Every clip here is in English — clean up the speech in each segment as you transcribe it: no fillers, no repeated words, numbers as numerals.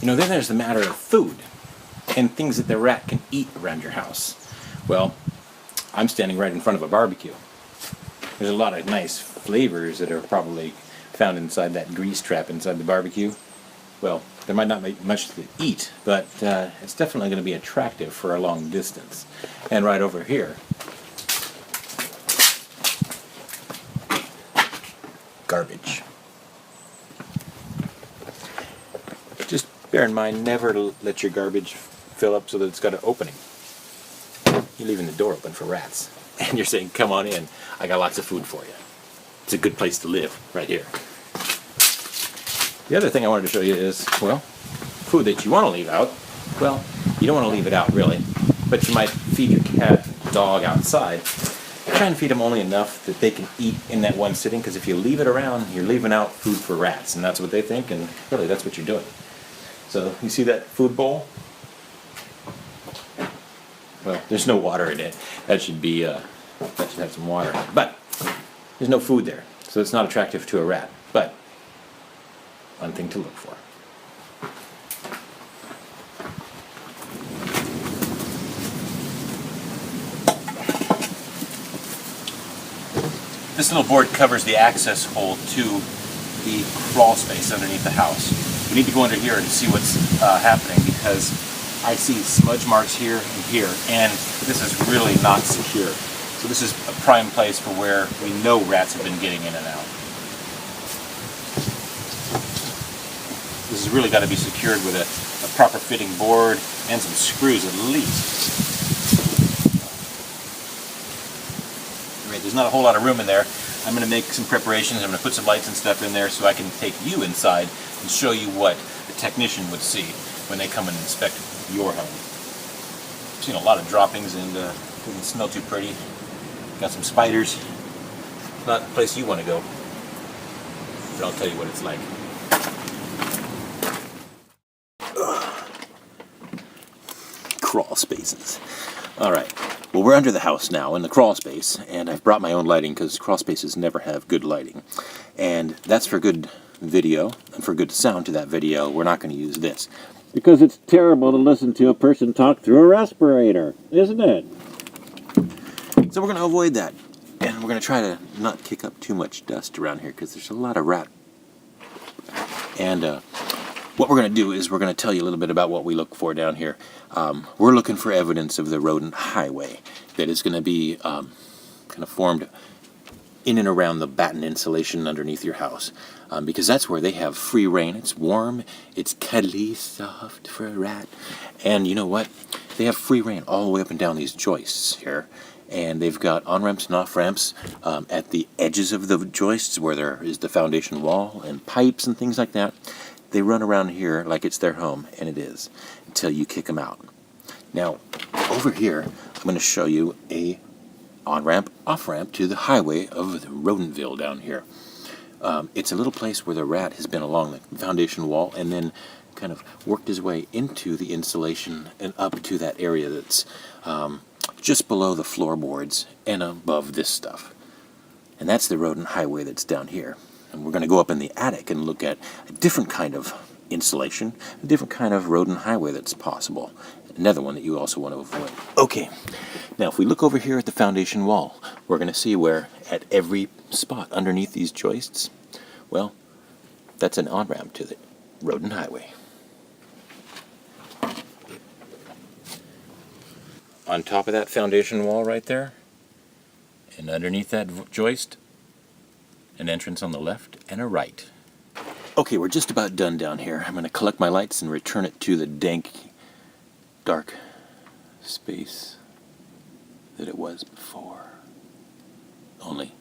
You know, then there's the matter of food and things that the rat can eat around your house. Well, I'm standing right in front of a barbecue. There's a lot of nice flavors that are probably found inside that grease trap inside the barbecue. Well, there might not be much to eat, but it's definitely going to be attractive for a long distance. And right over here, garbage. Just bear in mind, never let your garbage fill up so that it's got an opening. You're leaving the door open for rats. And you're saying, come on in, I got lots of food for you. It's a good place to live, right here. The other thing I wanted to show you is, well, food that you want to leave out. Well, you don't want to leave it out, really. But you might feed your cat, dog outside. Try and feed them only enough that they can eat in that one sitting, because if you leave it around, you're leaving out food for rats, and that's what they think, and really that's what you're doing. So, you see that food bowl? Well, there's no water in it. That should be, that should have some water. But there's no food there, so it's not attractive to a rat. But one thing to look for. This little board covers the access hole to the crawl space underneath the house. We need to go under here and see what's happening, because I see smudge marks here and here, and this is really not secure. So this is a prime place for where we know rats have been getting in and out. This has really got to be secured with a proper fitting board and some screws at least. Alright, there's not a whole lot of room in there. I'm going to make some preparations. I'm going to put some lights and stuff in there so I can take you inside and show you what the technician would see when they come and inspect your home. I've seen a lot of droppings and it doesn't smell too pretty. Got some spiders. Not the place you want to go, but I'll tell you what it's like. Crawl spaces. Alright, well, we're under the house now in the crawl space, and I've brought my own lighting because crawl spaces never have good lighting. And that's for good video and for good sound to that video. We're not going to use this, because it's terrible to listen to a person talk through a respirator, isn't it? So we're going to avoid that, and we're going to try to not kick up too much dust around here, because there's a lot of rat. And what we're going to do is we're going to tell you a little bit about what we look for down here. We're looking for evidence of the rodent highway that is going to be kind of formed in and around the batten insulation underneath your house, because that's where they have free reign. It's warm, it's cuddly, soft for a rat, and you know what? They have free reign all the way up and down these joists here, and they've got on-ramps and off-ramps at the edges of the joists where there is the foundation wall and pipes and things like that. They run around here like it's their home, and it is, until you kick them out. Now, over here, I'm going to show you a on-ramp, off-ramp to the highway of the Rodentville down here. It's a little place where the rat has been along the foundation wall and then kind of worked his way into the insulation and up to that area that's just below the floorboards and above this stuff. And that's the rodent highway that's down here. And we're going to go up in the attic and look at a different kind of insulation, a different kind of rodent highway that's possible. Another one that you also want to avoid. Okay, now if we look over here at the foundation wall, we're going to see where at every spot underneath these joists, well, that's an on-ramp to the rodent highway. On top of that foundation wall right there, and underneath that joist, an entrance on the left and a right. Okay, we're just about done down here. I'm going to collect my lights and return it to the dank, dark space that it was before. Only,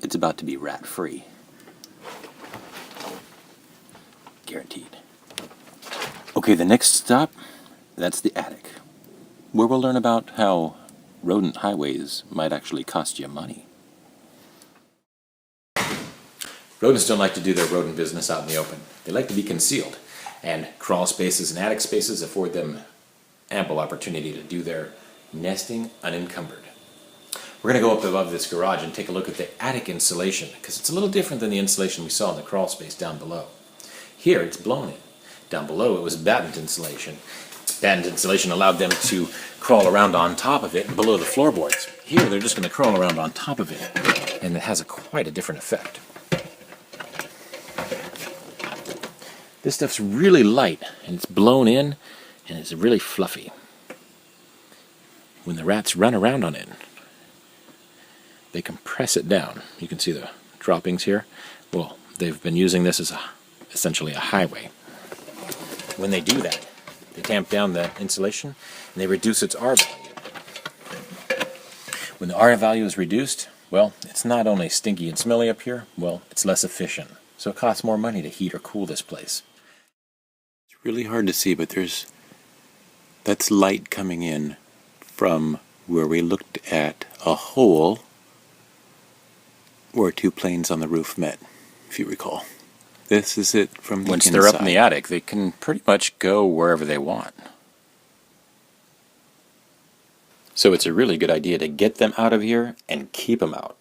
it's about to be rat-free. Guaranteed. Okay, the next stop, that's the attic, where we'll learn about how rodent highways might actually cost you money. Rodents don't like to do their rodent business out in the open. They like to be concealed, and crawl spaces and attic spaces afford them ample opportunity to do their nesting unencumbered. We're going to go up above this garage and take a look at the attic insulation, because it's a little different than the insulation we saw in the crawl space down below. Here it's blown in. Down below it was batten insulation. Batten insulation allowed them to crawl around on top of it below the floorboards. Here they're just going to crawl around on top of it, and it has quite a different effect. This stuff's really light, and it's blown in, and it's really fluffy. When the rats run around on it, they compress it down. You can see the droppings here. Well, they've been using this as essentially a highway. When they do that, they tamp down the insulation and they reduce its R value. When the R value is reduced, well, it's not only stinky and smelly up here, well, it's less efficient. So it costs more money to heat or cool this place. It's really hard to see, but that's light coming in from where we looked at a hole where two planes on the roof met, if you recall. This is it from the inside. Once they're up in the attic, they can pretty much go wherever they want. So it's a really good idea to get them out of here and keep them out.